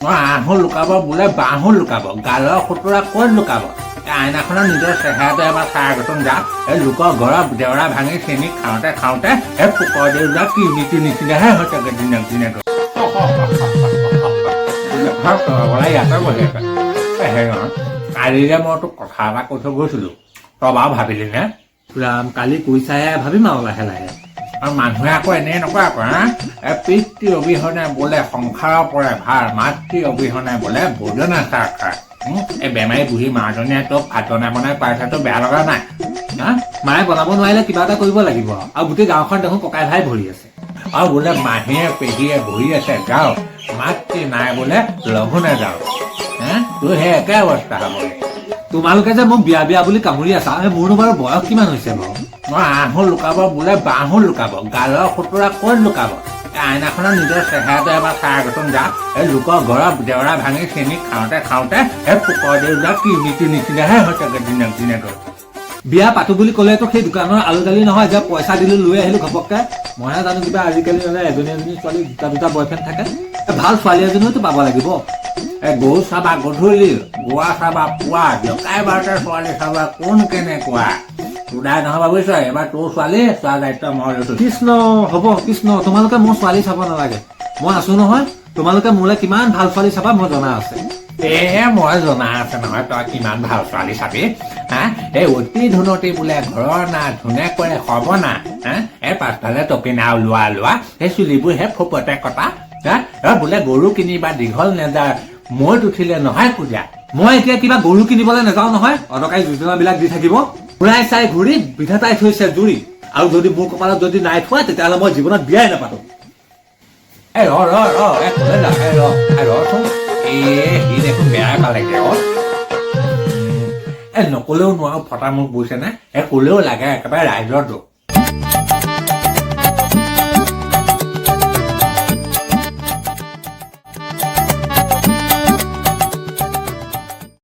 আহো লুকাব বোলে বাহো লুকাব গালৰ খুতুৰা ক'ত লুকাব আইনাখনৰ নিজৰ চেহেৰাটো এবাৰ চাই আগতোন যা এই লোকৰ ঘৰৰ জেওৰা ভাঙি চেনি খাওঁতে খাওঁতে এই পোকৰ দেউতা কি নীতি নিচিনাহে হৈ থাকে দিনক দিনে ইয়াতে বহি আছে কালি যে মই তোক কথা এটা কৈ থৈ গৈছিলো তই বাৰু ভাবিলি নে ৰাম কালি কৈছাহে ভাবিম আৰু লাহে লাহে আৰু মানুহে আকৌ এনেই নকয় আকৌ পিতৃ অবিহনে বোলে সংসাৰৰ পৰে ভাৰ মাতৃ অবিহনে বোলে ভোজনে চাহ খায় এই বেমাৰী বুঢ়ী মাজনীয়ে তোক ভাত বনাই পাইছাটো বেয়া লগা নাই মায়ে বনাব নোৱাৰিলে কিবা এটা কৰিব লাগিব আৰু গোটেই গাঁওখন দেখোন ককাই ভাই ভৰি আছে আৰু বোলে মাহীয়ে পেহীয়ে বহি আছে যাওঁ মাতৃ নাই বোলে লঘোনে যাওঁ তোৰ সেই একে অৱস্থা হ'ব তোমালোকে যে মোক বিয়া বিয়া বুলি কামুৰি আছা মোৰনো বাৰু বয়স কিমান হৈছে বাৰু আহো লুকাব বোলে বাহো লুকাব গালৰ খুতুৰা ক'ত লুকাব আইনাখনৰ নিজৰ চেহেৰাটো এবাৰ চাই আগতোন যা এই লোকৰ ঘৰৰ জেওৰা ভাঙি চেনি খাওঁতে খাওঁতে এই পোকৰ দেউতা কি নীতি নিচিনাহে হৈ থাকে দিনক দিনে বিয়া পাতো বুলি ক'লেতো সেই দোকানৰ আলু দালি নহয় যে পইচা দিলো লৈ আহিলো ঘপককে মইহে জানো কিবা আজিকালি মানে এজনী ছোৱালী দুটা বয়ফ্ৰেণ্ড থাকে ভাল ছোৱালী এজনীওতো পাব লাগিব এই গৰু চাবা গধূলি গোৱা চাবা পুৱা জকাই বাৰটাৰ ছোৱালী চাবা কোন কেনেকুৱা তোদাই নহবা বুজিছ এবাৰ তোৰ ছোৱালী চোৱা দায়িত্ব মই লৈছো কৃষ্ণ হ'ব কৃষ্ণ তোমালোকে মোৰ ছোৱালী চাব নালাগে মই আছো নহয় তোমালোকে মোলে কিমান ভাল ছোৱালী চাবা মই জনা আছে মই জনা আছে নহয় তই কিমান ভাল ছোৱালী চাবি এই অতি ধুনতি বোলে ঘৰৰ না ধুনে কৰে হব না এই পাছফালে টপিনা লোৱা সেই চুলিবোৰ হে ফোপতে কটা বোলে গৰু কিনিবা দীঘল নেজাৰ মৈত উঠিলে নহয় পূজা মই এতিয়া কিবা গৰু কিনিবলৈ নাযাওঁ নহয় অদৰকাৰী যোজনাবিলাক দি থাকিব ঘূৰাই চাই ঘূৰি বিধাতাই থৈছে জুৰি আৰু যদি মোৰ কপালত যদি নাই থোৱা তেতিয়াহ'লে মই জীৱনত বিয়াই নাপাতো সি দেখোন বেয়াই পালেগে নকলেও নোৱাৰো ফটা মোক বুজিছে নে কলেও লাগে একেবাৰে ৰাইজৰ দুখ